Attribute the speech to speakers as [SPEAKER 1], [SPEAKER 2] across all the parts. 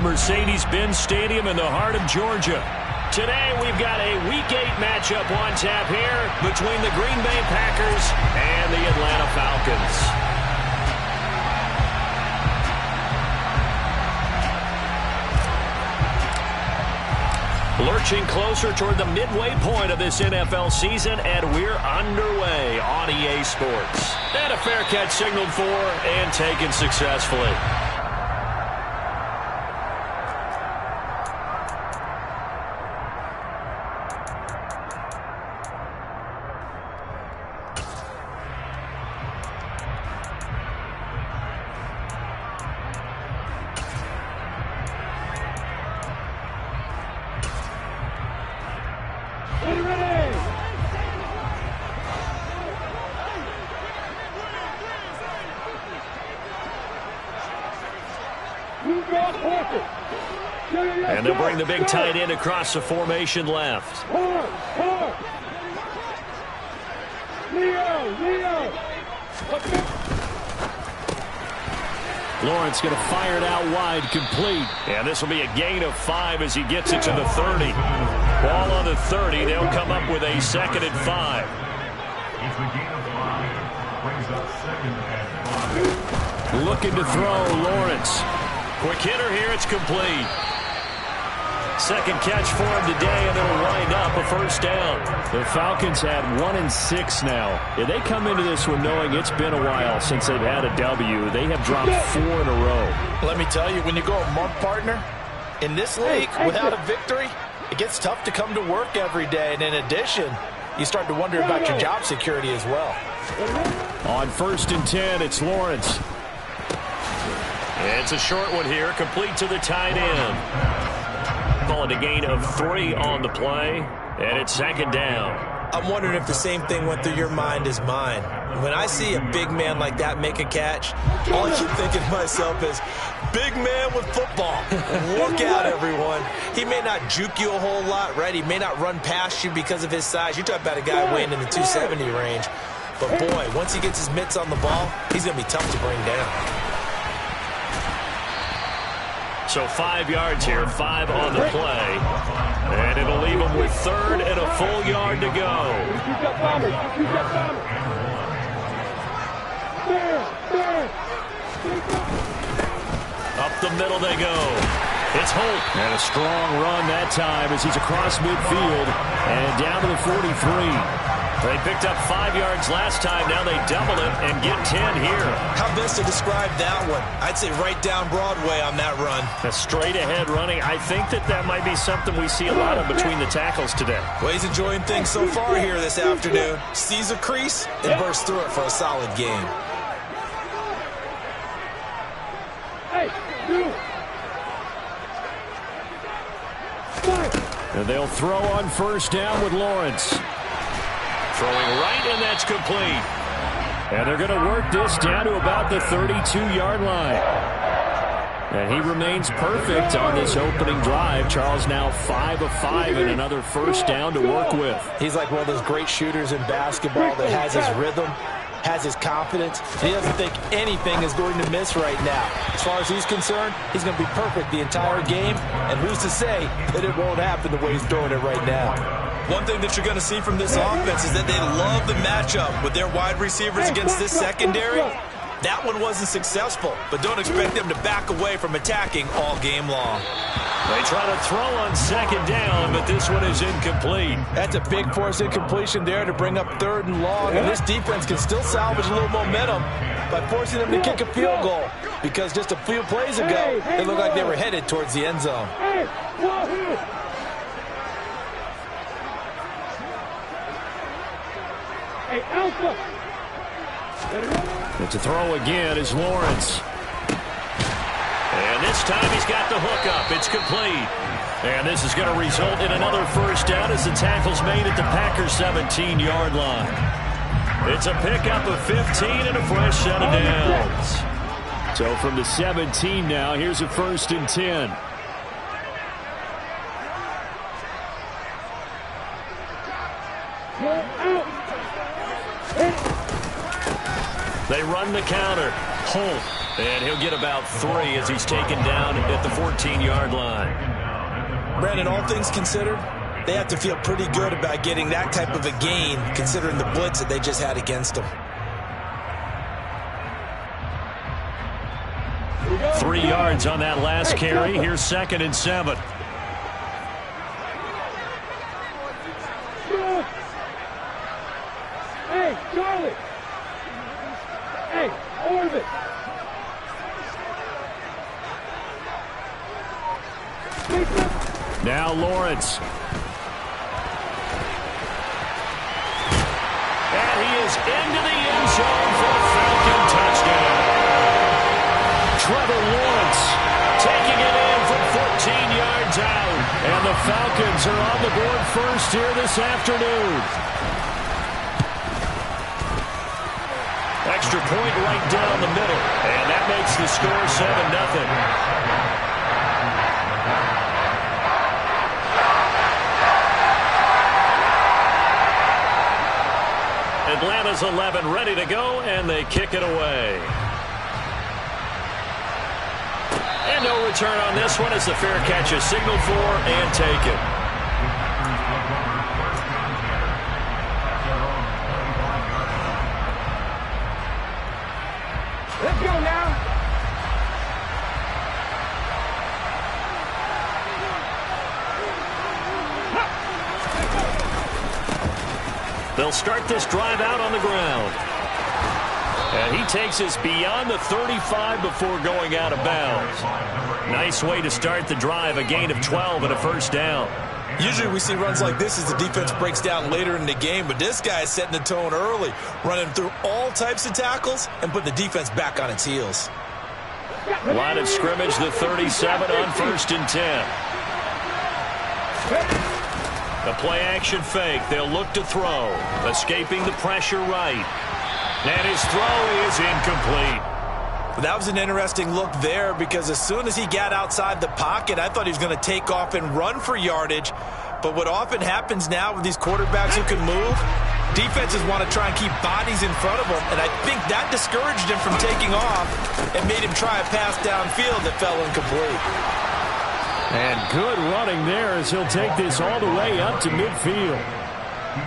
[SPEAKER 1] at Mercedes-Benz Stadium in the heart of Georgia. Today we've got a Week 8 matchup on tap here between the Green Bay Packers and the Atlanta Falcons. Lurching closer toward the midway point of this NFL season, and we're underway on EA Sports. And a fair catch signaled for and taken successfully. And they'll bring the big tight end across the formation left. Lawrence going to fire it out wide, complete. And this will be a gain of 5 as he gets it to the 30. Ball on the 30. They'll come up with a 2nd and 5. Looking to throw, Lawrence. Quick hitter here, it's complete. Second catch for him today, and it'll wind up a first down. The Falcons had 1-6 now. If they come into this one knowing it's been a while since they've had a W, they have dropped 4 in a row.
[SPEAKER 2] Let me tell you, when you go a month, partner, in this league, without a victory, it gets tough to come to work every day. And in addition, you start to wonder about your job security as well.
[SPEAKER 1] On 1st and 10, it's Lawrence. It's a short one here, complete to the tight end. Calling a gain of 3 on the play, and it's 2nd down.
[SPEAKER 2] I'm wondering if the same thing went through your mind as mine. When I see a big man like that make a catch, all I keep thinking to myself is, big man with football. Look out, everyone. He may not juke you a whole lot, right? He may not run past you because of his size. You're talking about a guy weighing in the 270 range. But, boy, once he gets his mitts on the ball, he's going to be tough to bring down.
[SPEAKER 1] So 5 yards here, 5 on the play. And it'll leave him with 3rd and a full yard to go. Up the middle they go. It's Holt. And a strong run that time as he's across midfield and down to the 43. They picked up 5 yards last time. Now they double it and get 10 here.
[SPEAKER 2] How best to describe that one? I'd say right down Broadway on that run.
[SPEAKER 1] A straight ahead running. I think that might be something we see a lot of between the tackles today.
[SPEAKER 2] Well, he's enjoying things so far here this afternoon. Sees a crease and bursts through it for a solid game.
[SPEAKER 1] And they'll throw on 1st down with Lawrence. Throwing right, and that's complete. And they're going to work this down to about the 32-yard line. And he remains perfect on this opening drive. Charles now 5 of 5 and another 1st down to work with.
[SPEAKER 2] He's like one of those great shooters in basketball that has his rhythm, has his confidence. He doesn't think anything is going to miss right now. As far as he's concerned, he's going to be perfect the entire game. And who's to say that it won't happen the way he's throwing it right now? One thing that you're going to see from this offense is that they love the matchup with their wide receivers against this secondary. That one wasn't successful, but don't expect them to back away from attacking all game long.
[SPEAKER 1] They try to throw on 2nd down, but this one is incomplete.
[SPEAKER 2] That's a big force incompletion there to bring up 3rd and long, and this defense can still salvage a little momentum by forcing them to kick a field goal, because just a few plays ago, it looked like they were headed towards the end zone.
[SPEAKER 1] And to throw again is Lawrence. And this time he's got the hook up. It's complete. And this is going to result in another 1st down as the tackle's made at the Packers' 17-yard line. It's a pickup of 15 and a fresh set of downs. So from the 17 now, here's a 1st and 10. They run the counter. Holt And he'll get about 3 as he's taken down at the 14-yard line.
[SPEAKER 2] Brandon, all things considered, they have to feel pretty good about getting that type of a gain, considering the blitz that they just had against them.
[SPEAKER 1] 3 yards on that last carry. Here's 2nd and 7.
[SPEAKER 3] Hey, Charlie! Hey, Orvin!
[SPEAKER 1] Now Lawrence. And he is into the end zone for a Falcon touchdown. Trevor Lawrence taking it in from 14 yards out. And the Falcons are on the board first here this afternoon. Extra point right down the middle. And that makes the score 7-0. Atlanta's 11 ready to go, and they kick it away. And no return on this one as the fair catch is signaled for and taken.
[SPEAKER 3] Let's go now.
[SPEAKER 1] They'll start this drive out on the ground. And he takes us beyond the 35 before going out of bounds. Nice way to start the drive, a gain of 12 and a first down.
[SPEAKER 2] Usually we see runs like this as the defense breaks down later in the game, but this guy is setting the tone early, running through all types of tackles and putting the defense back on its heels.
[SPEAKER 1] Line of scrimmage, the 37 on 1st and 10. The play-action fake. They'll look to throw. Escaping the pressure right. And his throw is incomplete.
[SPEAKER 2] That was an interesting look there because as soon as he got outside the pocket, I thought he was going to take off and run for yardage. But what often happens now with these quarterbacks who can move, defenses want to try and keep bodies in front of them. And I think that discouraged him from taking off and made him try a pass downfield that fell incomplete.
[SPEAKER 1] And good running there as he'll take this all the way up to midfield.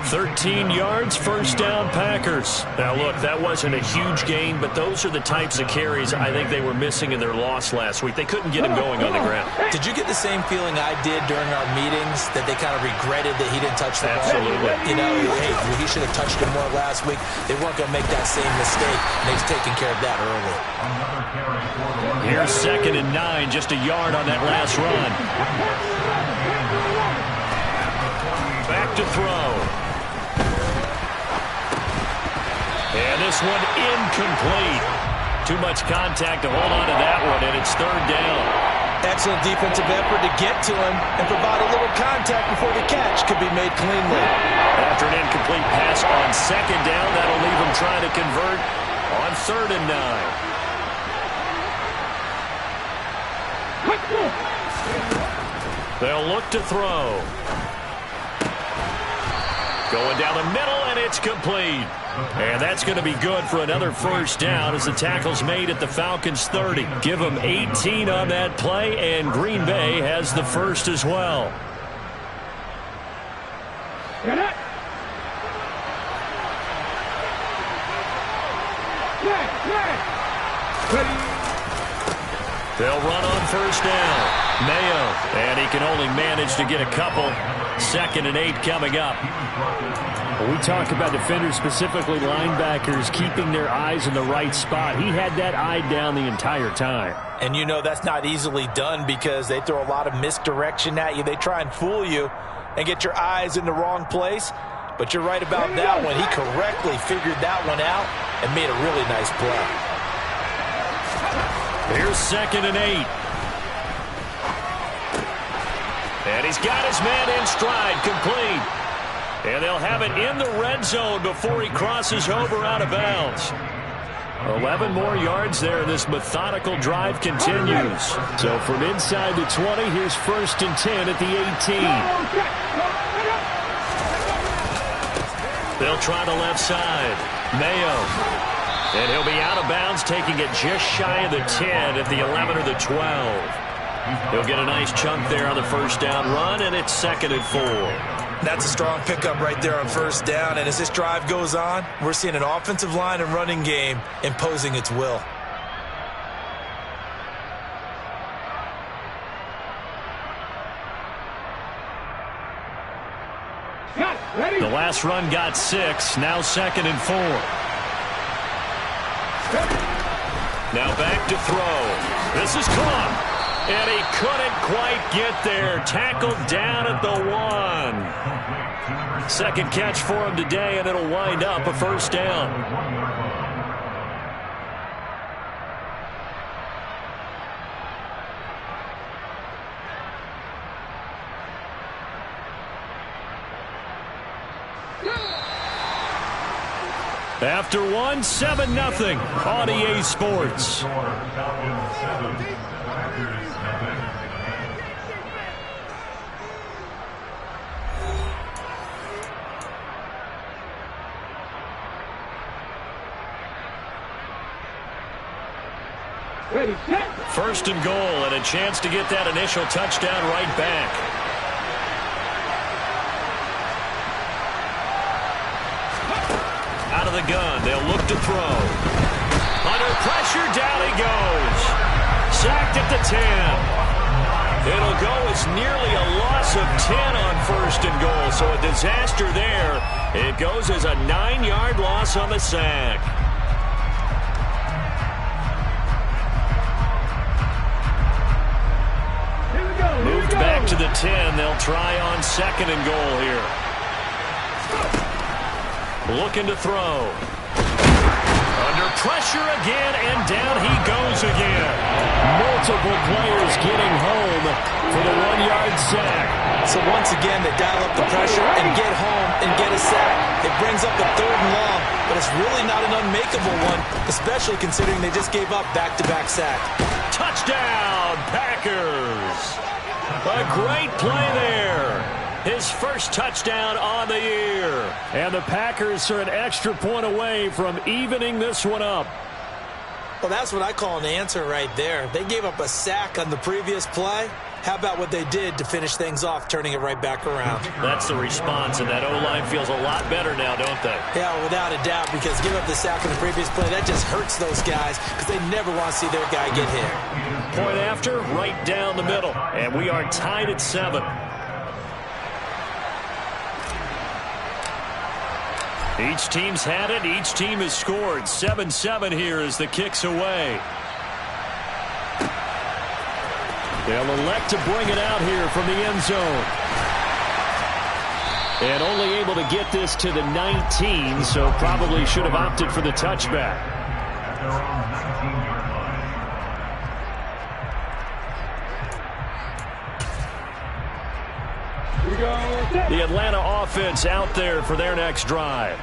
[SPEAKER 1] 13 yards, first down, Packers. Now, look, that wasn't a huge gain, but those are the types of carries I think they were missing in their loss last week. They couldn't get him going on the ground.
[SPEAKER 2] Did you get the same feeling I did during our meetings, that they kind of regretted that he didn't touch the ball?
[SPEAKER 1] Absolutely.
[SPEAKER 2] You know, hey, he should have touched him more last week. They weren't going to make that same mistake, and they've taken care of that early.
[SPEAKER 1] Here's 2nd and 9, just a yard on that last run. Back to throw. And this one incomplete. Too much contact to hold on to that one, and it's 3rd down.
[SPEAKER 2] Excellent defensive effort to get to him and provide a little contact before the catch could be made cleanly.
[SPEAKER 1] After an incomplete pass on 2nd down, that'll leave him trying to convert on 3rd and 9. They'll look to throw. Going down the middle, and it's complete. And that's going to be good for another first down as the tackle's made at the Falcons' 30. Give them 18 on that play, and Green Bay has the first as well. They'll run on first down. Mayo, and he can only manage to get a couple. 2nd and 8 coming up.
[SPEAKER 4] We talk about defenders, specifically linebackers, keeping their eyes in the right spot. He had that eye down the entire time.
[SPEAKER 2] And you know that's not easily done because they throw a lot of misdirection at you. They try and fool you and get your eyes in the wrong place. But you're right about that one. He correctly figured that one out and made a really nice play.
[SPEAKER 1] Here's 2nd and 8. And he's got his man in stride, complete. And they'll have it in the red zone before he crosses over out of bounds. 11 more yards there, and this methodical drive continues. So from inside the 20, here's 1st and 10 at the 18. They'll try the left side. Mayo. And he'll be out of bounds, taking it just shy of the 10 at the 11 or the 12. He'll get a nice chunk there on the first down run, and it's 2nd and 4.
[SPEAKER 2] That's a strong pickup right there on first down. And as this drive goes on, we're seeing an offensive line and running game imposing its will.
[SPEAKER 1] The last run got 6. Now 2nd and 4. Now back to throw. This is caught. And he couldn't quite get there. Tackled down at the 1. Second catch for him today, and it'll wind up a first down. After 1, 7-0 on EA Sports.
[SPEAKER 3] Ready, set.
[SPEAKER 1] First and goal, and a chance to get that initial touchdown right back. Out of the gun, they'll look to throw. Under pressure, down he goes. Sacked at the 10. It'll go as nearly a loss of 10 on first and goal, so a disaster there. It goes as a 9-yard loss on the sack. Moved back to the 10. They'll try on 2nd and goal here. Looking to throw. Under pressure again, and down he goes again. Multiple players getting home for the 1-yard sack.
[SPEAKER 2] So once again, they dial up the pressure and get home and get a sack. It brings up a 3rd and long, but it's really not an unmakeable one, especially considering they just gave up back-to-back sack.
[SPEAKER 1] Touchdown, Packers. A great play there. His first touchdown on the year. And the Packers are an extra point away from evening this one up.
[SPEAKER 2] Well, that's what I call an answer right there. They gave up a sack on the previous play. How about what they did to finish things off, turning it right back around?
[SPEAKER 1] That's the response, and that O-line feels a lot better now, don't they?
[SPEAKER 2] Yeah, without a doubt, because give up the sack on the previous play, that just hurts those guys because they never want to see their guy get hit.
[SPEAKER 1] Point after, right down the middle, and we are tied at 7. Each team's had it. Each team has scored. 7-7 here as the kick's away. They'll elect to bring it out here from the end zone. And only able to get this to the 19, so probably should have opted for the touchback. The Atlanta offense out there for their next drive.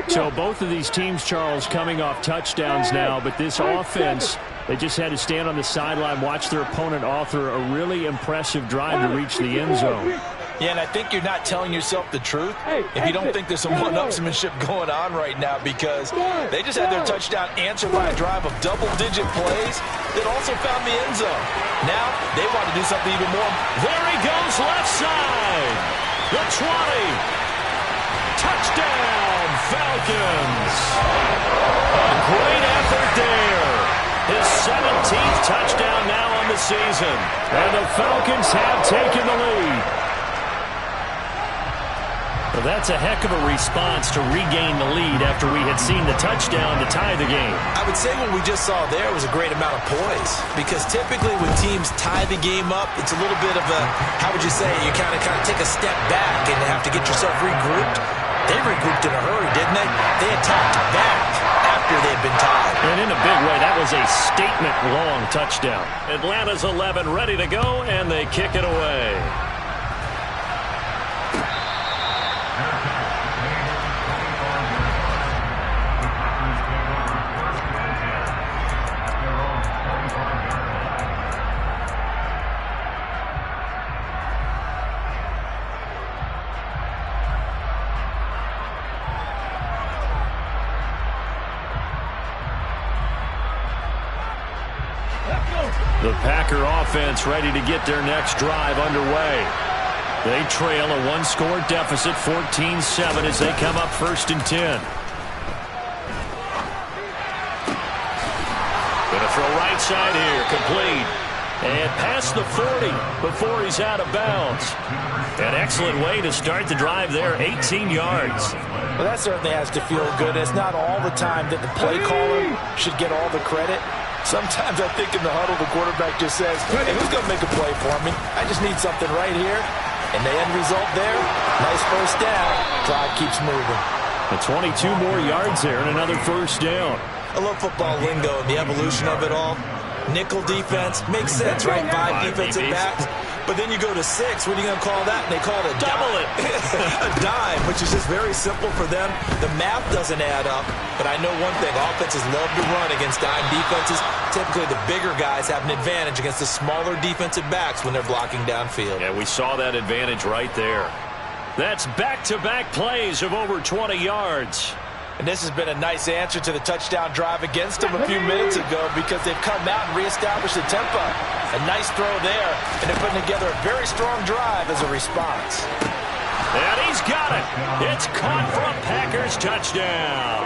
[SPEAKER 4] So both of these teams, Charles, coming off touchdowns now, but this offense, they just had to stand on the sideline, watch their opponent author a really impressive drive to reach the end zone.
[SPEAKER 2] Yeah, and I think you're not telling yourself the truth if you don't think there's some one-upsmanship going on right now, because they just had their touchdown answered by a drive of double-digit plays that also found the end zone. Now they want to do something even more.
[SPEAKER 1] There he goes, left side. The 20. Touchdown, Falcons. A great effort there. His 17th touchdown now on the season. And the Falcons have taken the lead. Well, that's a heck of a response to regain the lead after we had seen the touchdown to tie the game.
[SPEAKER 2] I would say what we just saw there was a great amount of poise, because typically when teams tie the game up, it's a little bit of a, how would you say, you kind of take a step back and have to get yourself regrouped. They regrouped in a hurry, didn't they? They attacked back after they had been tied.
[SPEAKER 1] And in a big way, that was a statement-long touchdown. Atlanta's 11 ready to go, and they kick it away. The Packer offense ready to get their next drive underway. They trail a one-score deficit, 14-7, as they come up 1st and 10. Going to throw right side here, complete. And past the 40 before he's out of bounds. An excellent way to start the drive there, 18 yards.
[SPEAKER 2] Well, that certainly has to feel good. It's not all the time that the play caller should get all the credit. Sometimes I think in the huddle, the quarterback just says, hey, who's going to make a play for me? I just need something right here. And the end result there, nice first down. Drive keeps moving.
[SPEAKER 4] The 22 more yards there and another first down.
[SPEAKER 2] I love football lingo and the evolution of it all. Nickel defense makes sense, right? 5 defensive backs. But then you go to 6. What are you going to call that? And they call it a
[SPEAKER 1] double it.
[SPEAKER 2] A dime, which is just very simple for them. The math doesn't add up. But I know one thing. Offenses love to run against dime defenses. Typically, the bigger guys have an advantage against the smaller defensive backs when they're blocking downfield.
[SPEAKER 1] Yeah, we saw that advantage right there. That's back-to-back plays of over 20 yards.
[SPEAKER 2] And this has been a nice answer to the touchdown drive against them a few minutes ago because they've come out and reestablished the tempo. A nice throw there, and they're putting together a very strong drive as a response.
[SPEAKER 1] And he's got it. It's caught for a Packers touchdown.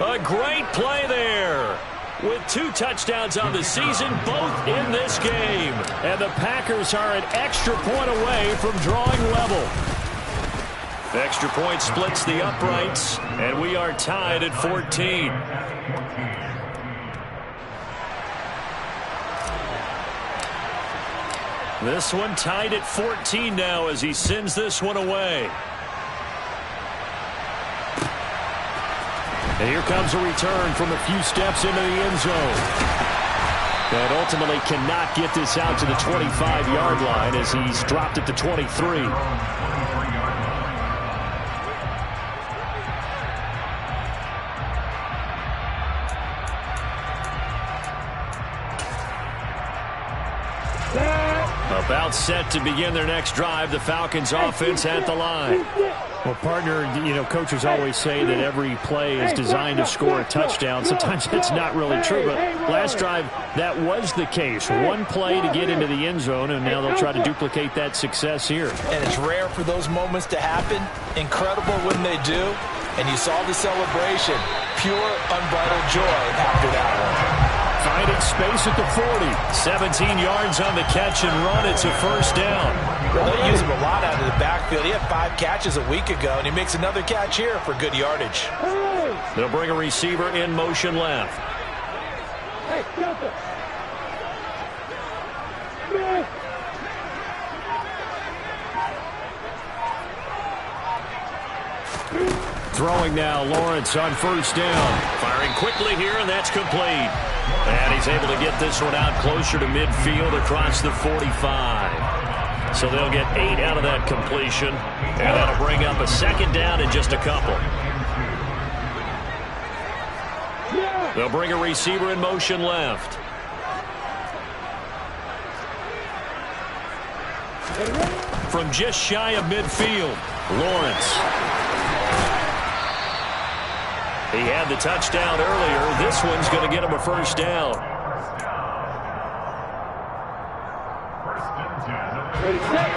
[SPEAKER 1] A great play there. With 2 touchdowns on the season, both in this game.
[SPEAKER 4] And the Packers are an extra point away from drawing level.
[SPEAKER 1] The extra point splits the uprights, and we are tied at 14. This one tied at 14 now as he sends this one away.
[SPEAKER 4] And here comes a return from a few steps into the end zone. And ultimately cannot get this out to the 25-yard line as he's dropped at the 23.
[SPEAKER 1] About set to begin their next drive, the Falcons offense at the line.
[SPEAKER 4] Well, partner, you know, coaches always say that every play is designed to score a touchdown. Sometimes it's not really true, but last drive, that was the case. One play to get into the end zone, and now they'll try to duplicate that success here.
[SPEAKER 2] And it's rare for those moments to happen. Incredible when they do. And you saw the celebration. Pure, unbridled joy after that one.
[SPEAKER 4] Finding space at the 40.
[SPEAKER 1] 17 yards on the catch and run. It's a first down.
[SPEAKER 2] Well, they use him a lot out of the backfield. He had 5 catches a week ago, and he makes another catch here for good yardage.
[SPEAKER 1] They'll bring a receiver in motion left.
[SPEAKER 3] Hey, Delta.
[SPEAKER 1] Throwing now, Lawrence on first down. Firing quickly here, and that's complete. And he's able to get this one out closer to midfield across the 45. So they'll get 8 out of that completion. And that'll bring up a second down in just a couple. They'll bring a receiver in motion left. From just shy of midfield, Lawrence. He had the touchdown earlier. This one's going to get him a first down.
[SPEAKER 3] Ready, set.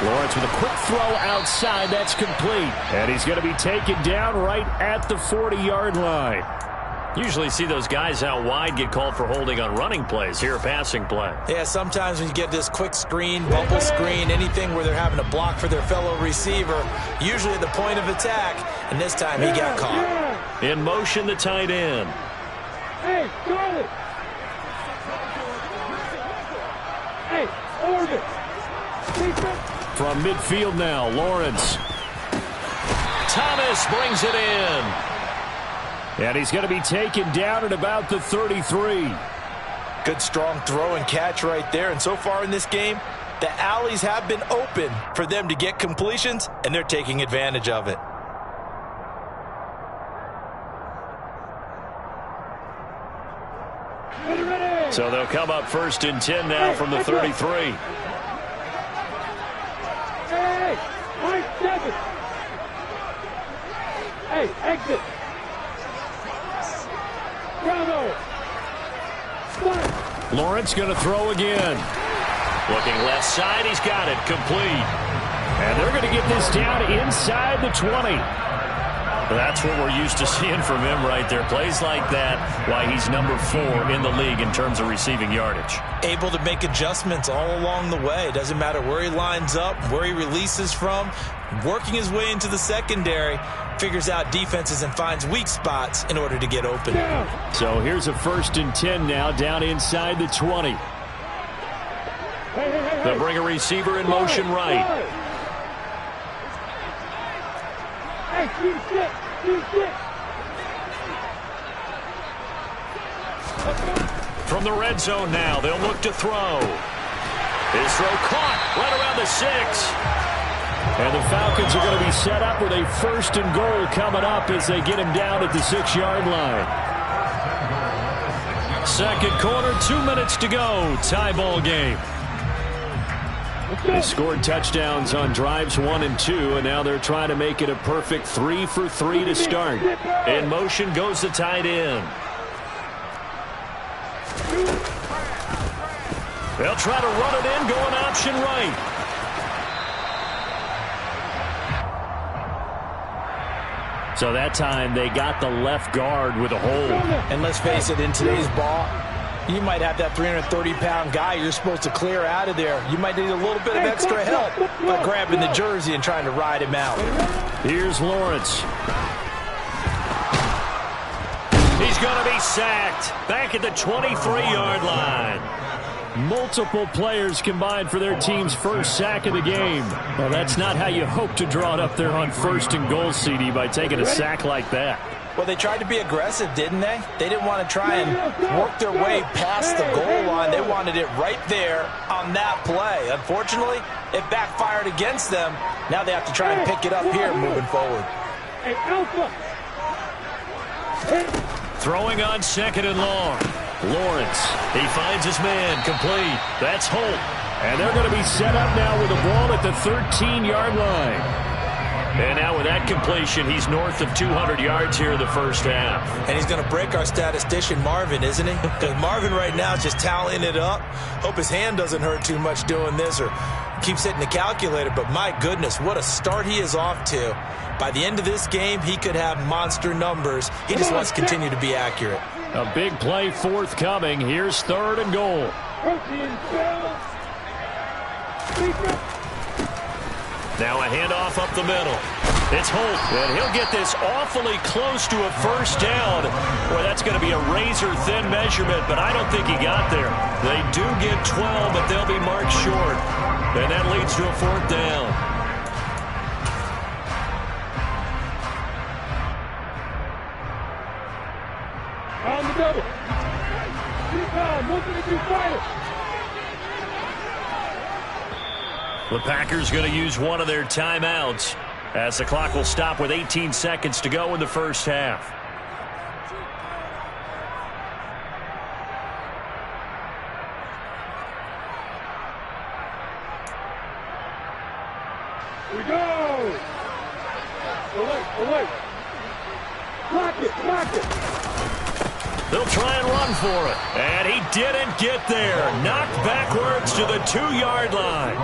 [SPEAKER 4] Lawrence with a quick throw outside. That's complete. And he's going to be taken down right at the 40-yard line.
[SPEAKER 1] Usually see those guys out wide get called for holding on running plays. Here, a passing play.
[SPEAKER 2] Yeah, sometimes when you get this quick screen, bubble screen, anything where they're having to block for their fellow receiver, usually at the point of attack, and this time he got caught.
[SPEAKER 1] In motion, the tight end.
[SPEAKER 3] Hey, Charlie. Hey, orbit.
[SPEAKER 4] From midfield now, Lawrence.
[SPEAKER 1] Thomas brings it in.
[SPEAKER 4] And he's going to be taken down at about the 33.
[SPEAKER 2] Good strong throw and catch right there. And so far in this game, the alleys have been open for them to get completions, and they're taking advantage of it.
[SPEAKER 1] So they'll come up 1st and 10 now from the 33.
[SPEAKER 3] Hey, Mike 7. Hey, exit. Bravo. Start.
[SPEAKER 1] Lawrence going to throw again. Looking left side, he's got it, complete.
[SPEAKER 4] And they're going to get this down inside the 20.
[SPEAKER 1] That's what we're used to seeing from him right there. Plays like that, why he's number 4 in the league in terms of receiving yardage.
[SPEAKER 2] Able to make adjustments all along the way. Doesn't matter where he lines up, where he releases from. Working his way into the secondary, figures out defenses and finds weak spots in order to get open.
[SPEAKER 4] So here's a 1st and 10 now, down inside the 20.
[SPEAKER 1] They'll bring a receiver in motion right.
[SPEAKER 3] Hey, keep stick.
[SPEAKER 1] From the red zone now, they'll look to throw. His throw caught right around the 6.
[SPEAKER 4] And the Falcons are going to be set up with a 1st and goal coming up as they get him down at the 6-yard line.
[SPEAKER 1] Second quarter, 2 minutes to go. Tie ball game.
[SPEAKER 4] They scored touchdowns on drives 1 and 2, and now they're trying to make it a perfect 3 for 3 to start.
[SPEAKER 1] In motion goes the tight end. They'll try to run it in, going option right.
[SPEAKER 4] So that time they got the left guard with a hold.
[SPEAKER 2] And let's face it, in today's ball, you might have that 330-pound guy you're supposed to clear out of there. You might need a little bit of extra help by grabbing the jersey and trying to ride him out.
[SPEAKER 4] Here's Lawrence.
[SPEAKER 1] He's going to be sacked back at the 23-yard line.
[SPEAKER 4] Multiple players combined for their team's first sack of the game. Well, that's not how you hope to draw it up there on 1st and goal, CD, by taking a sack like that.
[SPEAKER 2] Well, they tried to be aggressive, didn't they? They didn't want to try and work their way past the goal line. They wanted it right there on that play. Unfortunately, it backfired against them. Now they have to try and pick it up here moving forward.
[SPEAKER 3] Hey, Alpha.
[SPEAKER 1] Throwing on 2nd and long. Lawrence, he finds his man, complete. That's Holt.
[SPEAKER 4] And they're going to be set up now with the ball at the 13-yard line.
[SPEAKER 1] And now with that completion, he's north of 200 yards here in the first half.
[SPEAKER 2] And he's going to break our statistician, Marvin, isn't he? Because Marvin right now is just tallying it up. Hope his hand doesn't hurt too much doing this or keeps hitting the calculator. But my goodness, what a start he is off to. By the end of this game, he could have monster numbers. He just wants to continue to be accurate.
[SPEAKER 4] A big play forthcoming. Here's 3rd and goal.
[SPEAKER 1] Now a handoff up the middle. It's Holt, and he'll get this awfully close to a first down. Boy, that's going to be a razor-thin measurement, but I don't think he got there. They do get 12, but they'll be marked short. And that leads to a 4th down.
[SPEAKER 3] On the double.
[SPEAKER 1] The Packers going to use one of their timeouts as the clock will stop with 18 seconds to go in the first half.
[SPEAKER 3] We go. Away. Block it.
[SPEAKER 1] They'll try and run for it. And he didn't get there. Knocked backwards to the 2-yard line.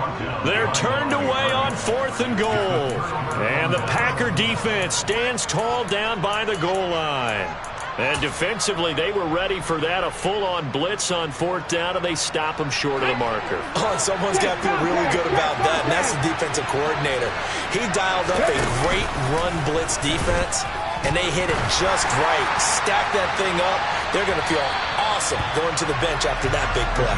[SPEAKER 1] They're turned away on 4th and goal. And the Packer defense stands tall down by the goal line. And defensively, they were ready for that, a full-on blitz on 4th down, and they stop them short of the marker.
[SPEAKER 2] Oh, and someone's got to feel really good about that, and that's the defensive coordinator. He dialed up a great run blitz defense, and they hit it just right. Stack that thing up. They're going to feel awesome going to the bench after that big play.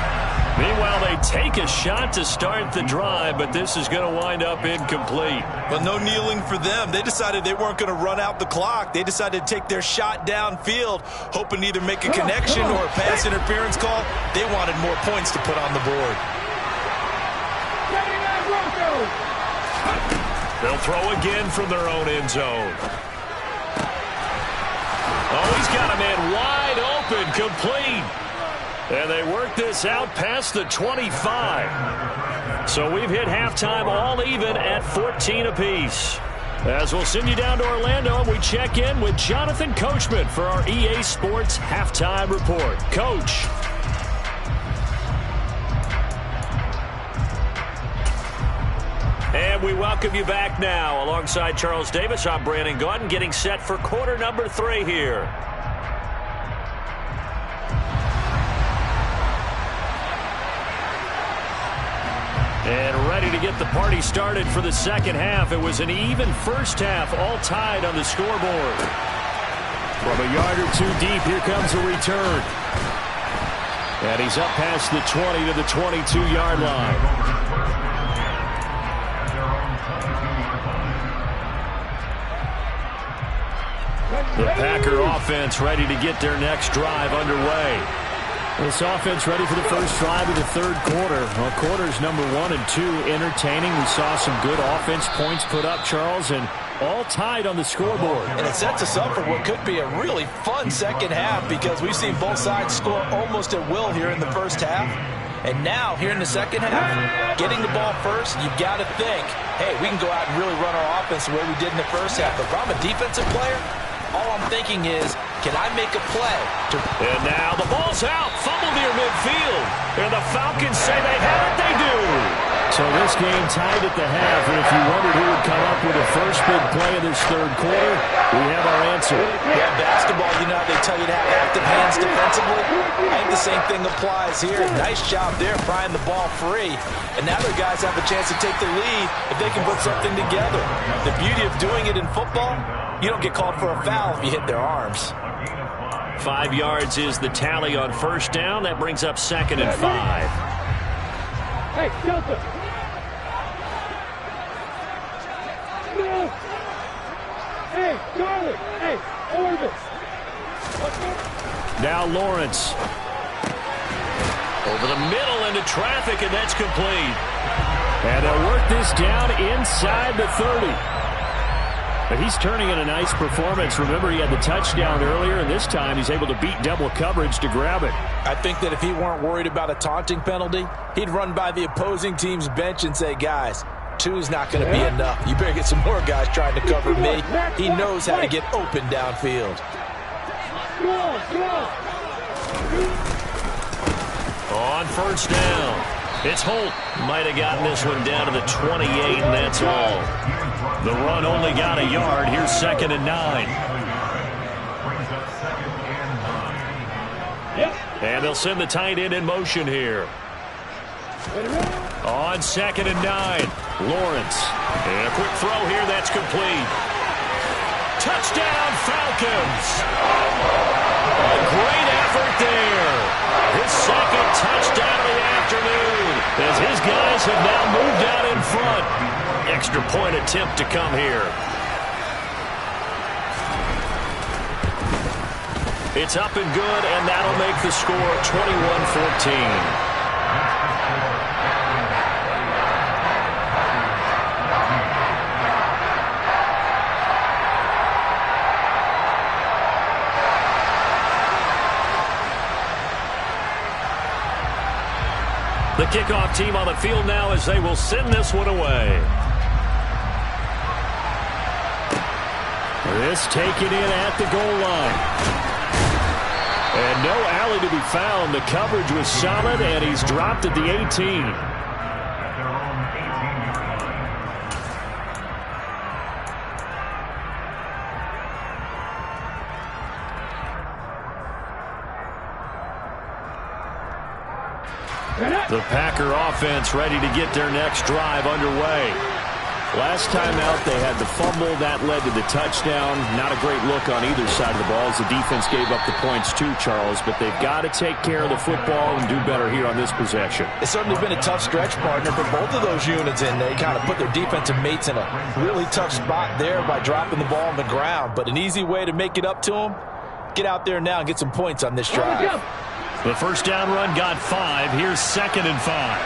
[SPEAKER 1] Meanwhile, they take a shot to start the drive, but this is going to wind up incomplete.
[SPEAKER 2] But no kneeling for them. They decided they weren't going to run out the clock. They decided to take their shot downfield, hoping to either make a connection or a pass interference call. They wanted more points to put on the board.
[SPEAKER 1] They'll throw again from their own end zone. Oh, he's got a man wide open, complete. And they work this out past the 25. So we've hit halftime all even at 14 apiece. As we'll send you down to Orlando, and we check in with Jonathan Coachman for our EA Sports Halftime Report. Coach. And we welcome you back now. Alongside Charles Davis, I'm Brandon Gaudin, getting set for quarter number 3 here. And ready to get the party started for the second half. It was an even first half, all tied on the scoreboard. From a yard or two deep, here comes a return. And he's up past the 20 to the 22-yard line. The Packer offense ready to get their next drive underway. This offense ready for the first drive of the third quarter. Well, quarters number 1 and 2 entertaining. We saw some good offense points put up, Charles, and all tied on the scoreboard.
[SPEAKER 2] And it sets us up for what could be a really fun second half because we've seen both sides score almost at will here in the first half. And now, here in the second half, getting the ball first, you've got to think, hey, we can go out and really run our offense the way we did in the first half. But if I'm a defensive player, all I'm thinking is, can I make a play?
[SPEAKER 1] And now the ball's out. Fumble near midfield. And the Falcons say they have it. They do.
[SPEAKER 4] So this game tied at the half. And if you wondered who would come up with the first big play of this third quarter, we have our answer.
[SPEAKER 2] Yeah, basketball, you know how they tell you to have active hands defensively? I think the same thing applies here. Nice job there, prying the ball free. And now their guys have a chance to take the lead if they can put something together. The beauty of doing it in football, you don't get called for a foul if you hit their arms.
[SPEAKER 1] 5 yards is the tally on first down. That brings up 2nd and 5.
[SPEAKER 3] Hey, Delta. No. Hey, Charlie. Hey, Orvis.
[SPEAKER 1] Now Lawrence. Over the middle into traffic, and that's complete.
[SPEAKER 4] And they'll work this down inside the 30. But he's turning in a nice performance. Remember, he had the touchdown earlier, and this time he's able to beat double coverage to grab it.
[SPEAKER 2] I think that if he weren't worried about a taunting penalty, he'd run by the opposing team's bench and say, guys, 2's not going to be enough. You better get some more guys trying to cover me. He knows how to get open downfield.
[SPEAKER 1] On first down, it's Holt. Might have gotten this one down to the 28, and that's all. The run only got a yard. Here's 2nd and 9. And they'll send the tight end in motion here. On 2nd and 9, Lawrence. And a quick throw here, that's complete. Touchdown, Falcons. A great effort there. His 2nd touchdown of the afternoon, as his guys have now moved out in front. Extra point attempt to come here. It's up and good, and that'll make the score 21-14. The kickoff team on the field now as they will send this one away.
[SPEAKER 4] This taken in at the goal line. And no alley to be found. The coverage was solid, and he's dropped at the 18. The Packer offense ready to get their next drive underway. Last time out, they had the fumble. That led to the touchdown. Not a great look on either side of the ball as the defense gave up the points too, Charles. But they've got to take care of the football and do better here on this possession.
[SPEAKER 2] It's certainly been a tough stretch, partner, for both of those units, and they kind of put their defensive mates in a really tough spot there by dropping the ball on the ground. But an easy way to make it up to them, get out there now and get some points on this drive.
[SPEAKER 1] The first down run got 5. Here's 2nd and 5.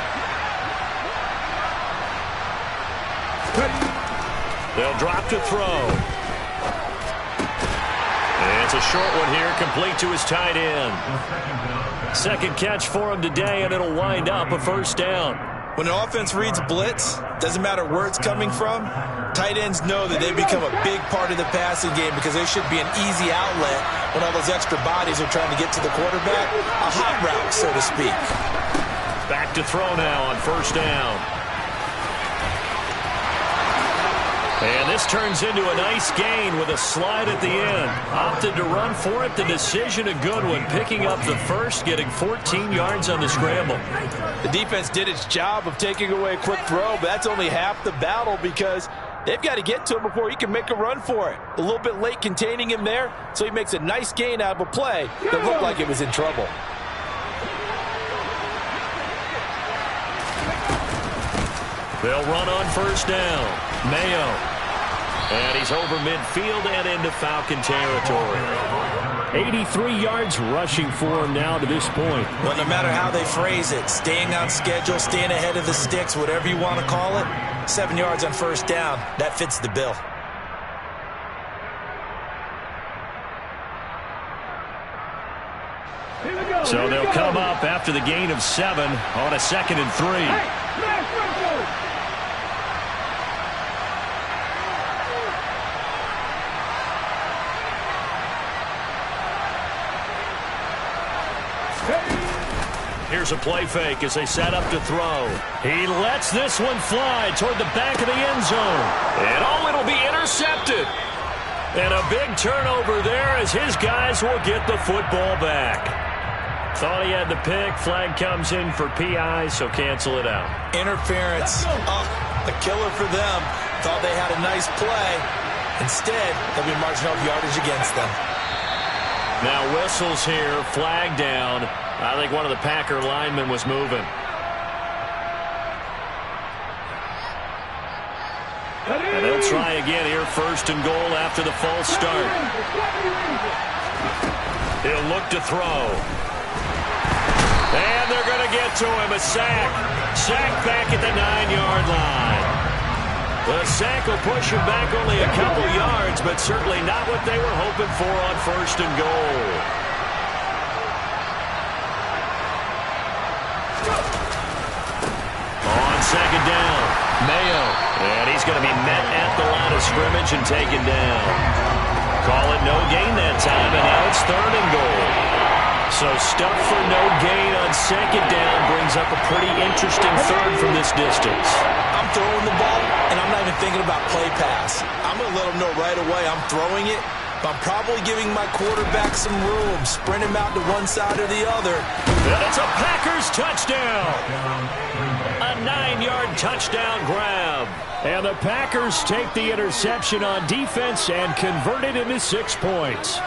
[SPEAKER 1] They'll drop to throw. It's a short one here, complete to his tight end. 2nd catch for him today, and it'll wind up a first down.
[SPEAKER 2] When an offense reads blitz, doesn't matter where it's coming from, tight ends know that they become a big part of the passing game because they should be an easy outlet when all those extra bodies are trying to get to the quarterback. A hot route, so to speak.
[SPEAKER 1] Back to throw now on first down. And this turns into a nice gain with a slide at the end. Opted to run for it. The decision a good one. Picking up the first, getting 14 yards on the scramble.
[SPEAKER 2] The defense did its job of taking away a quick throw, but that's only half the battle because they've got to get to him before he can make a run for it. A little bit late containing him there, so he makes a nice gain out of a play that looked like it was in trouble.
[SPEAKER 1] They'll run on first down. Mayo. And he's over midfield and into Falcon territory.
[SPEAKER 4] 83 yards rushing for him now to this point.
[SPEAKER 2] Well, no matter how they phrase it, staying on schedule, staying ahead of the sticks, whatever you want to call it, 7 yards on first down, that fits the bill.
[SPEAKER 1] So they'll come up after the gain of 7 on a 2nd and 3. Here's a play fake as they set up to throw. He lets this one fly toward the back of the end zone. And it'll be intercepted. And a big turnover there as his guys will get the football back. Thought he had the pick. Flag comes in for PI, so cancel it out.
[SPEAKER 2] Interference. A killer for them. Thought they had a nice play. Instead, they'll be marginal yardage against them.
[SPEAKER 1] Now whistles here, flag down. I think one of the Packer linemen was moving. And they'll try again here, 1st and goal after the false start. He'll look to throw. And they're going to get to him, a sack. Sack back at the 9-yard line. The sack will push him back only a couple yards, but certainly not what they were hoping for on 1st and goal. On 2nd down, Mayo. And he's going to be met at the line of scrimmage and taken down. Call it no gain that time, and now it's 3rd and goal. So stuff for no gain on 2nd down brings up a pretty interesting 3rd from this distance.
[SPEAKER 2] I'm throwing the ball, and I'm not even thinking about play pass. I'm going to let them know right away I'm throwing it, but I'm probably giving my quarterback some room, sprint him out to one side or the other.
[SPEAKER 1] And it's a Packers touchdown. A 9-yard touchdown grab.
[SPEAKER 4] And the Packers take the interception on defense and convert it into 6 points.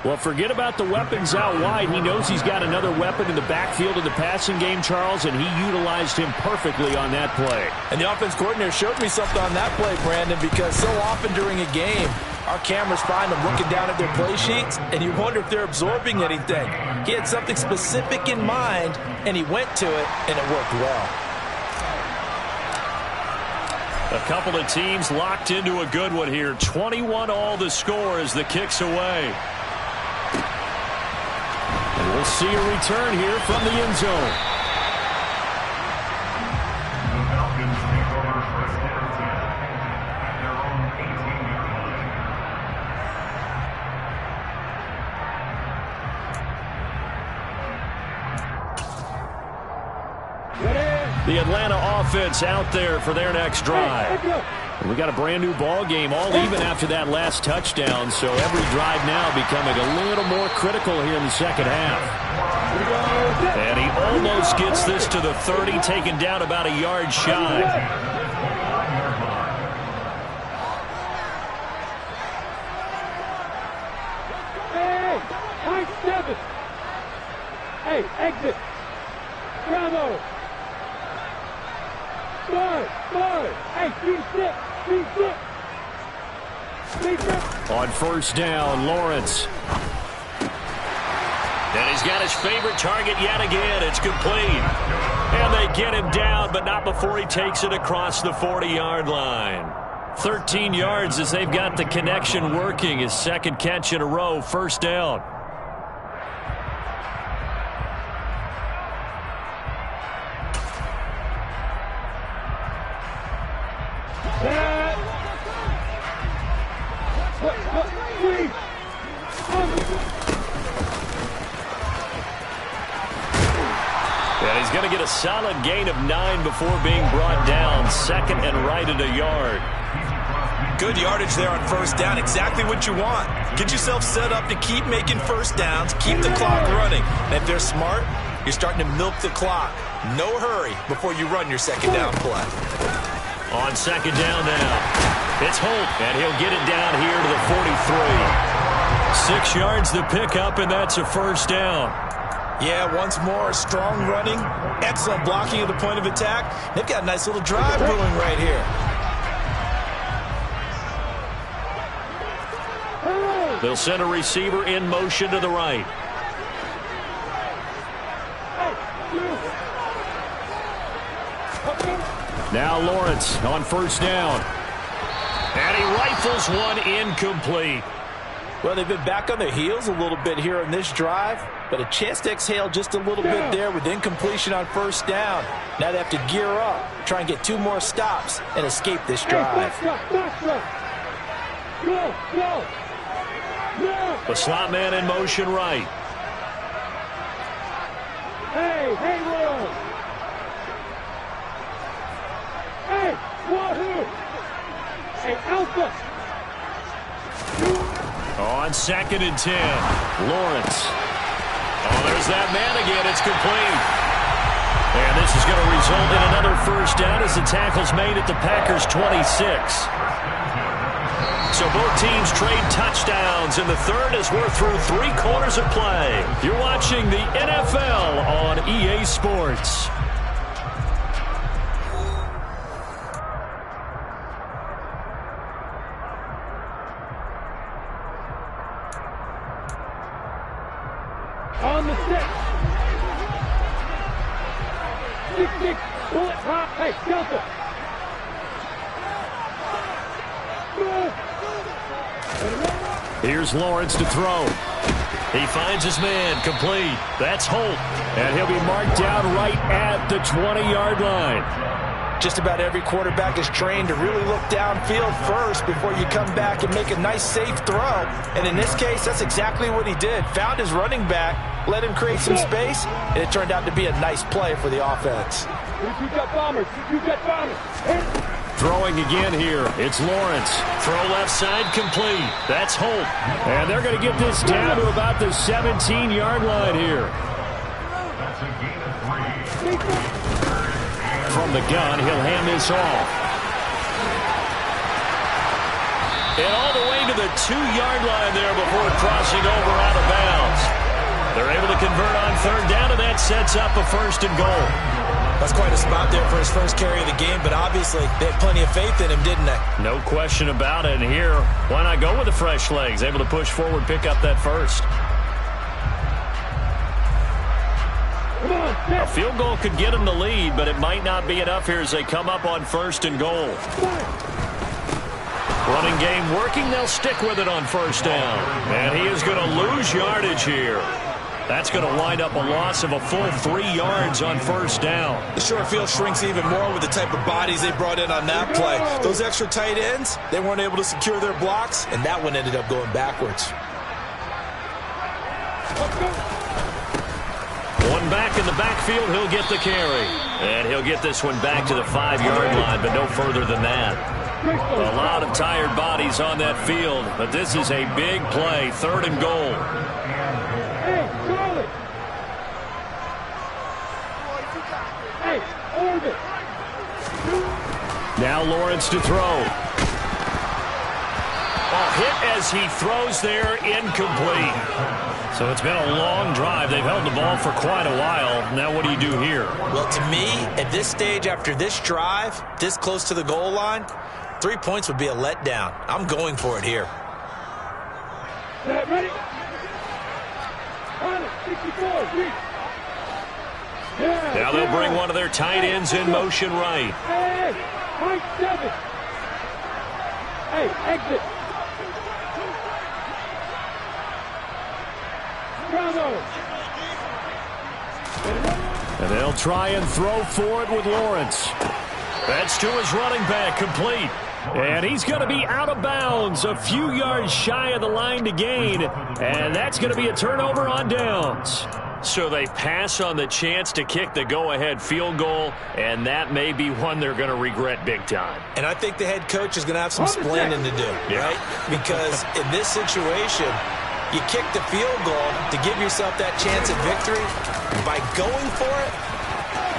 [SPEAKER 4] Well, forget about the weapons out wide. He knows he's got another weapon in the backfield of the passing game, Charles, and he utilized him perfectly on that play.
[SPEAKER 2] And the offense coordinator showed me something on that play, Brandon, because so often during a game, our cameras find them looking down at their play sheets, and you wonder if they're absorbing anything. He had something specific in mind, and he went to it, and it worked well.
[SPEAKER 1] A couple of teams locked into a good one here. 21 all the score as the kick's away.
[SPEAKER 4] And we'll see a return here from the end zone. The Atlanta offense out there for their next drive. We got a brand new ball game, all even after that last touchdown, so every drive now becoming a little more critical here in the second half. And he almost gets this to the 30, taken down about a yard shy.
[SPEAKER 3] Hey, exit. Bravo. Forward. Hey, be sit.
[SPEAKER 4] On first down, Lawrence.
[SPEAKER 1] And he's got his favorite target yet again. It's complete. And they get him down, but not before he takes it across the 40-yard line. 13 yards as they've got the connection working. His second catch in a row, first down.
[SPEAKER 3] Squeeze.
[SPEAKER 1] And he's going to get a solid gain of 9 before being brought down. Second and right at a yard.
[SPEAKER 2] Good yardage there on first down. Exactly what you want. Get yourself set up to keep making first downs, keep the clock running. And if they're smart, you're starting to milk the clock. No hurry before you run your second down play.
[SPEAKER 1] On second down now, it's Holt, and he'll get it down here to the 43. 6 yards to pick up, and that's a first down.
[SPEAKER 2] Yeah, once more, strong running, excellent blocking at the point of attack. They've got a nice little drive brewing right here.
[SPEAKER 1] They'll send a receiver in motion to the right. Now Lawrence on first down. And he rifles one incomplete.
[SPEAKER 2] Well, they've been back on their heels a little bit here in this drive, but a chance to exhale just a little bit there with incompletion on first down. Now they have to gear up, try and get 2 more stops and escape this drive.
[SPEAKER 1] The slot man in motion right.
[SPEAKER 3] Hey, Roy. Hey, Wahoo. Hey, Alpha.
[SPEAKER 1] On second and 10, Lawrence. Oh, there's that man again. It's complete. And this is going to result in another first down as the tackle's made at the Packers' 26. So both teams trade touchdowns, and the third as we're through 3 quarters of play. You're watching the NFL on EA Sports.
[SPEAKER 3] On the 6. 6, bullet pop. Hey, Delta.
[SPEAKER 1] Here's Lawrence to throw. He finds his man, complete. That's Holt. And he'll be marked down right at the 20-yard line.
[SPEAKER 2] Just about every quarterback is trained to really look downfield first before you come back and make a nice, safe throw. And in this case, that's exactly what he did. Found his running back, let him create some space, and it turned out to be a nice play for the offense.
[SPEAKER 3] You got bombers. You got bombers.
[SPEAKER 1] Throwing again here. It's Lawrence. Throw left side complete. That's Holt. And they're going to get this down to about the 17-yard line here. From the gun, he'll hand this off. And all the way to the 2-yard line there before crossing over out of bounds. They're able to convert on third down, and that sets up a first and goal.
[SPEAKER 2] That's quite a spot there for his first carry of the game, but obviously they had plenty of faith in him, didn't they?
[SPEAKER 1] No question about it. And here, why not go with the fresh legs? Able to push forward, pick up that first. A field goal could get them the lead, but it might not be enough here as they come up on first and goal. Running game working. They'll stick with it on first down. And he is going to lose yardage here. That's going to wind up a loss of a full 3 yards on first down.
[SPEAKER 2] The short field shrinks even more with the type of bodies they brought in on that play. Those extra tight ends, they weren't able to secure their blocks, and that one ended up going backwards.
[SPEAKER 1] One back in the backfield, he'll get the carry. And he'll get this one back to the 5-yard line, but no further than that. A lot of tired bodies on that field, but this is a big play, third and goal.
[SPEAKER 3] Hey, Charlie. Hey, Orbit.
[SPEAKER 1] Now Lawrence to throw. Hit as he throws there, incomplete. So it's been a long drive. They've held the ball for quite a while. Now what do you do here?
[SPEAKER 2] Well, to me, at this stage after this drive, this close to the goal line, 3 points would be a letdown. I'm going for it here.
[SPEAKER 3] Ready? 64, yeah,
[SPEAKER 1] now they'll bring one of their tight ends in motion right.
[SPEAKER 3] Hey, Mike 7. Hey, exit. Bravo.
[SPEAKER 1] And they'll try and throw for it with Lawrence. That's to his running back, complete.
[SPEAKER 4] And he's going to be out of bounds, a few yards shy of the line to gain. And that's going to be a turnover on downs.
[SPEAKER 1] So they pass on the chance to kick the go-ahead field goal, and that may be one they're going to regret big time.
[SPEAKER 2] And I think the head coach is going to have some splaining to do, right? Because in this situation, you kick the field goal to give yourself that chance at victory. By going for it,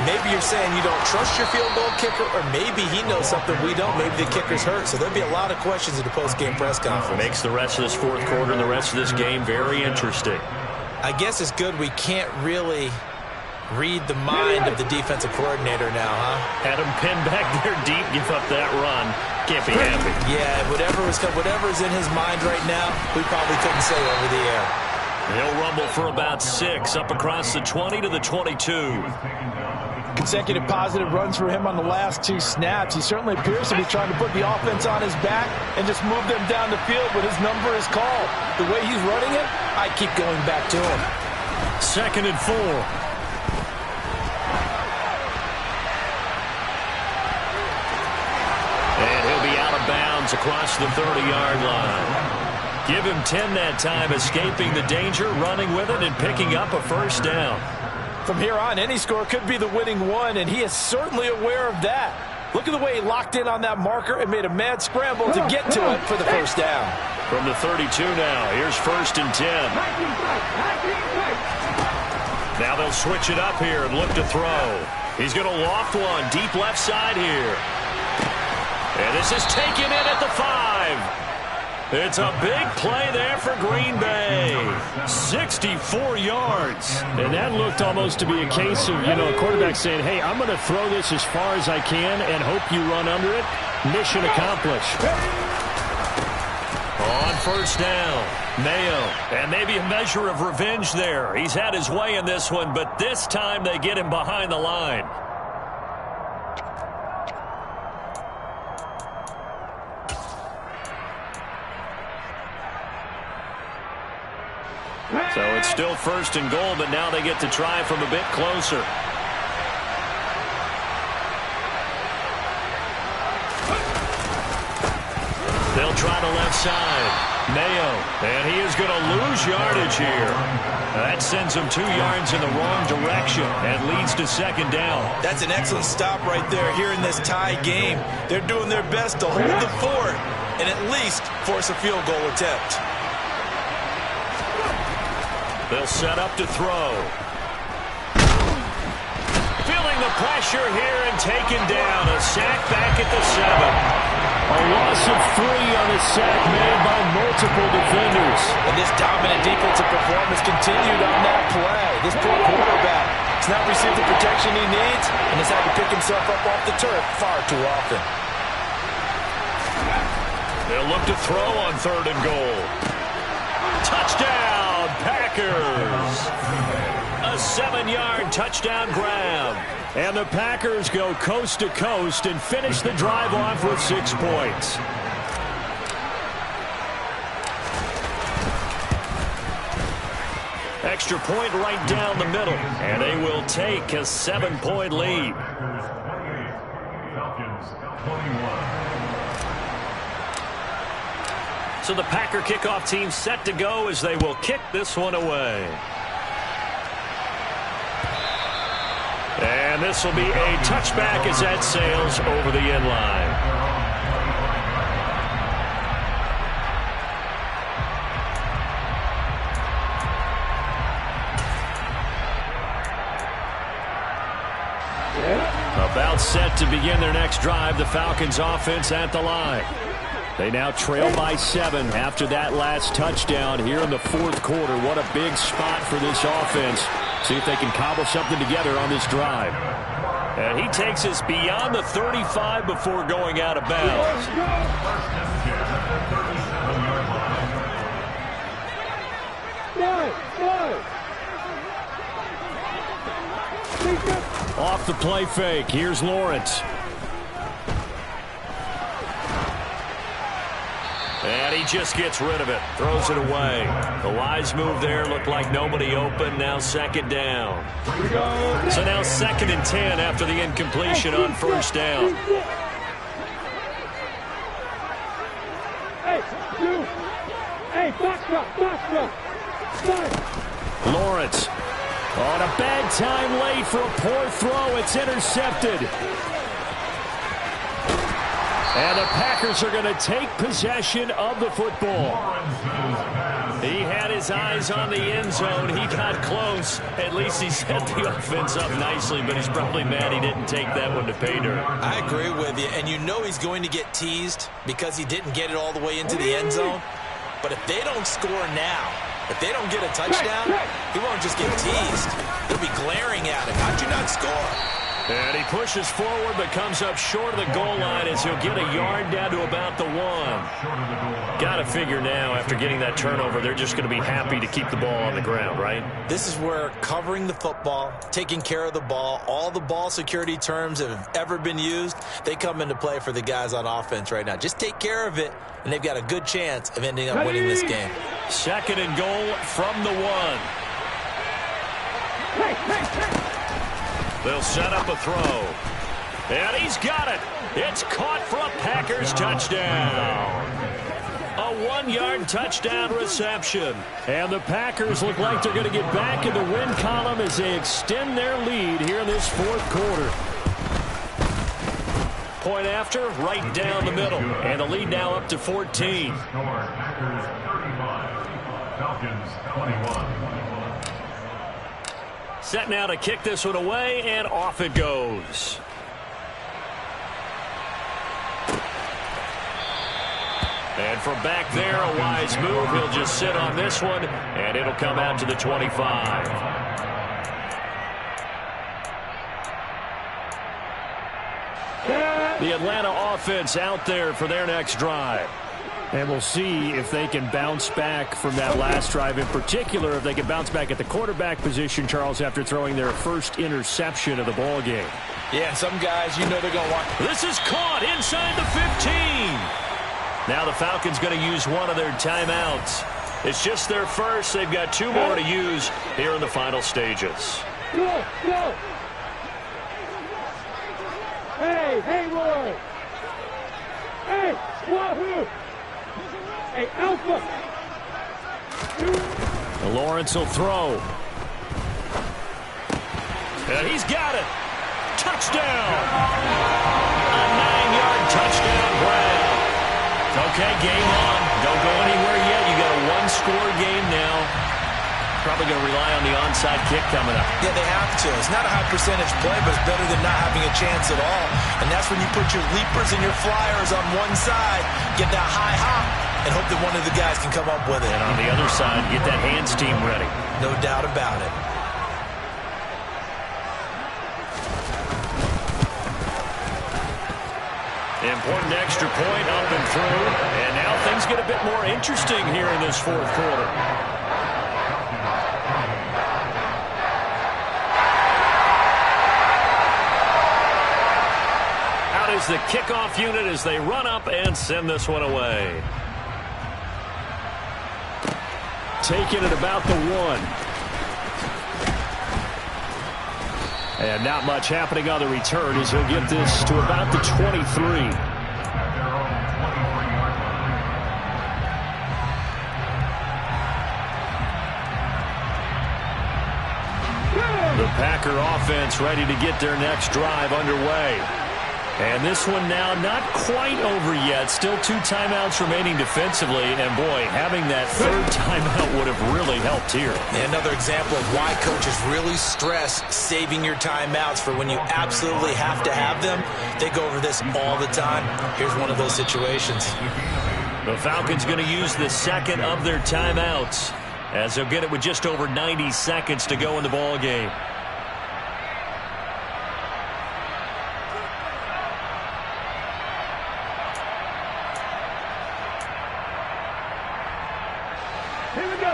[SPEAKER 2] maybe you're saying you don't trust your field goal kicker, or maybe he knows something we don't. Maybe the kicker's hurt. So there'll be a lot of questions at the post-game press conference.
[SPEAKER 1] Makes the rest of this fourth quarter and the rest of this game very interesting.
[SPEAKER 2] I guess it's good we can't really read the mind of the defensive coordinator now, huh?
[SPEAKER 1] Had him pinned back there deep, give up that run. Can't be happy.
[SPEAKER 2] Yeah, whatever's in his mind right now, we probably couldn't say over the air.
[SPEAKER 1] He'll rumble for about 6, up across the 20 to the 22.
[SPEAKER 2] Consecutive positive runs for him on the last 2 snaps. He certainly appears to be trying to put the offense on his back and just move them down the field when his number is called. The way he's running it, I keep going back to him.
[SPEAKER 4] 2nd and 4.
[SPEAKER 1] And he'll be out of bounds across the 30-yard line. Give him 10 that time, escaping the danger, running with it, and picking up a first down.
[SPEAKER 2] From here on, any score could be the winning one, and he is certainly aware of that. Look at the way he locked in on that marker and made a mad scramble to get to it for the first down.
[SPEAKER 1] From the 32 now, here's 1st and 10. Now they'll switch it up here and look to throw. He's going to loft one deep left side here. And this is taken in at the 5. It's a big play there for Green Bay. 64 yards.
[SPEAKER 4] And that looked almost to be a case of, a quarterback saying, hey, I'm going to throw this as far as I can and hope you run under it. Mission accomplished.
[SPEAKER 1] On first down, Mayo. And maybe a measure of revenge there. He's had his way in this one, but this time they get him behind the line. So it's still 1st and goal, but now they get to try from a bit closer. They'll try the left side. Mayo, and he is going to lose yardage here. That sends him 2 yards in the wrong direction and leads to 2nd down.
[SPEAKER 2] That's an excellent stop right there here in this tie game. They're doing their best to hold the fort and at least force a field goal attempt.
[SPEAKER 1] They'll set up to throw. Feeling the pressure here and taken down. A sack back at the 7.
[SPEAKER 4] A loss of 3 on a sack made by multiple defenders.
[SPEAKER 2] And this dominant defensive performance continued on that play. This poor quarterback has not received the protection he needs and has had to pick himself up off the turf far too often.
[SPEAKER 1] They'll look to throw on 3rd and goal. Touchdown, Packers. A 7-yard touchdown grab.
[SPEAKER 4] And the Packers go coast to coast and finish the drive off with 6 points.
[SPEAKER 1] Extra point right down the middle. And they will take a 7-point lead. So the Packer kickoff team set to go as they will kick this one away. And this will be a touchback as that sails over the end line. About set to begin their next drive, the Falcons offense at the line. They now trail by 7 after that last touchdown here in the 4th quarter. What a big spot for this offense. See if they can cobble something together on this drive. And he takes us beyond the 35 before going out of bounds.
[SPEAKER 4] Off the play fake. Here's Lawrence.
[SPEAKER 1] And he just gets rid of it. Throws it away. The wise move there. Looked like nobody open. Now 2nd down. So now 2nd and 10 after the incompletion on 1st down.
[SPEAKER 3] Hey,
[SPEAKER 1] Lawrence on a bad time late for a poor throw. It's intercepted. And the Packers are going to take possession of the football. He had his eyes on the end zone. He got close. At least he set the offense up nicely, but he's probably mad he didn't take that one to pay dirt.
[SPEAKER 2] I agree with you, and you know he's going to get teased because he didn't get it all the way into the end zone. But if they don't score now, if they don't get a touchdown, he won't just get teased. They'll be glaring at him. How'd you not score?
[SPEAKER 1] And he pushes forward but comes up short of the goal line as he'll get a yard down to about the 1. Got to figure now after getting that turnover, they're just going to be happy to keep the ball on the ground, right?
[SPEAKER 2] This is where covering the football, taking care of the ball, all the ball security terms that have ever been used, they come into play for the guys on offense right now. Just take care of it, and they've got a good chance of ending up winning this game.
[SPEAKER 1] 2nd and goal from the 1. They'll set up a throw. And he's got it. It's caught for a Packers touchdown. A 1-yard touchdown reception. And the Packers look like they're going to get back in the win column as they extend their lead here in this 4th quarter. Point after, right down the middle. And the lead now up to 14.
[SPEAKER 5] Packers 35, Falcons 21.
[SPEAKER 1] Set now to kick this one away, and off it goes. And from back there, a wise move. He'll just sit on this one, and it'll come out to the 25. The Atlanta offense out there for their next drive.
[SPEAKER 4] And we'll see if they can bounce back from that last drive. In particular, if they can bounce back at the quarterback position, Charles, after throwing their first interception of the ball game.
[SPEAKER 2] Yeah, some guys, you know they're going to want.
[SPEAKER 1] This is caught inside the 15. Now the Falcons going to use one of their timeouts. It's just their first. They've got 2 more to use here in the final stages.
[SPEAKER 3] Go! Hey, Roy! Hey, Wahoo! Hey, Alpha!
[SPEAKER 1] Lawrence will throw. And he's got it. Touchdown! A 9-yard touchdown grab. Okay, game on. Don't go anywhere yet. You got a 1-score game now. Probably going to rely on the onside kick coming up.
[SPEAKER 2] Yeah, they have to. It's not a high percentage play, but it's better than not having a chance at all. And that's when you put your leapers and your flyers on one side, get that high hop, and hope that one of the guys can come up with it.
[SPEAKER 1] And on the other side, get that hands team ready.
[SPEAKER 2] No doubt about it.
[SPEAKER 1] Important extra point up and through. And now things get a bit more interesting here in this 4th quarter. Out is the kickoff unit as they run up and send this one away. Taking it about the 1. And not much happening on the return as he'll get this to about the 23. The Packer offense ready to get their next drive underway. And this one now not quite over yet. Still 2 timeouts remaining defensively. And, boy, having that 3rd timeout would have really helped here.
[SPEAKER 2] Another example of why coaches really stress saving your timeouts for when you absolutely have to have them. They go over this all the time. Here's one of those situations.
[SPEAKER 1] The Falcons going to use the 2nd of their timeouts as they'll get it with just over 90 seconds to go in the ball game.
[SPEAKER 3] Here we go!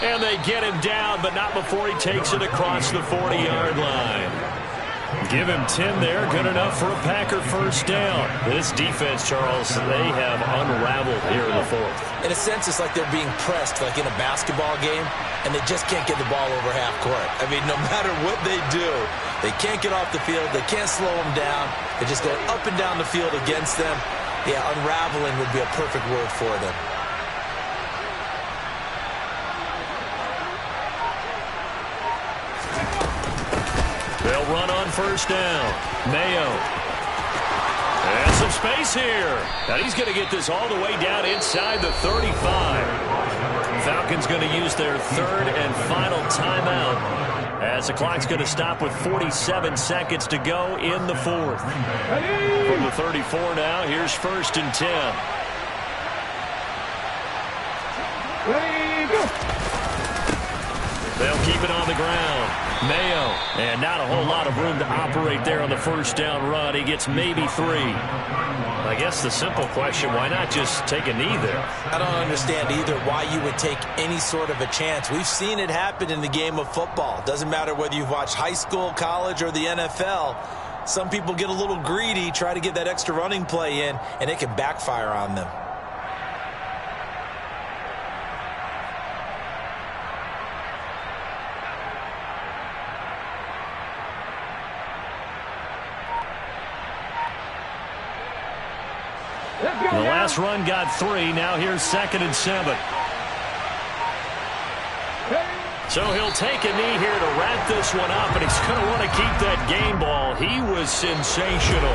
[SPEAKER 1] And they get him down, but not before he takes it across the 40-yard line. Give him 10 there. Good enough for a Packer first down. This defense, Charles, they have unraveled here in the fourth.
[SPEAKER 2] In a sense, it's like they're being pressed like in a basketball game, and they just can't get the ball over half court. I mean, no matter what they do, they can't get off the field. They can't slow them down. They just go up and down the field against them. Yeah, unraveling would be a perfect word for them.
[SPEAKER 1] They'll run on first down. Mayo. And some space here. Now he's going to get this all the way down inside the 35. Falcons going to use their third and final timeout as the clock's going to stop with 47 seconds to go in the fourth. From the 34 now, here's first and 10.
[SPEAKER 3] Ready, go.
[SPEAKER 1] They'll keep it on the ground. Mayo, and not a whole lot of room to operate there on the first down run. He gets maybe 3. I guess the simple question, why not just take a knee there?
[SPEAKER 2] I don't understand either why you would take any sort of a chance. We've seen it happen in the game of football. Doesn't matter whether you've watched high school, college, or the NFL. Some people get a little greedy, try to get that extra running play in, and it can backfire on them.
[SPEAKER 1] The last run got 3. Now here's 2nd and 7. So he'll take a knee here to wrap this one up, and he's going to want to keep that game ball. He was sensational.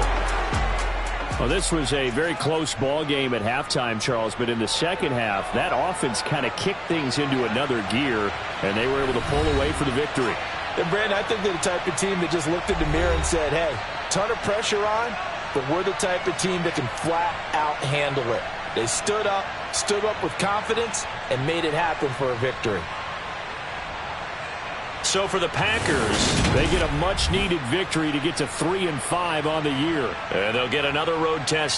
[SPEAKER 4] Well, this was a very close ball game at halftime, Charles, but in the second half, that offense kind of kicked things into another gear, and they were able to pull away for the victory.
[SPEAKER 2] And Brandon, I think they're the type of team that just looked in the mirror and said, hey, ton of pressure on, but we're the type of team that can flat out handle it. They stood up with confidence, and made it happen for a victory.
[SPEAKER 1] So for the Packers,
[SPEAKER 4] They get a much-needed victory to get to 3-5 on the year.
[SPEAKER 1] and they'll get another road test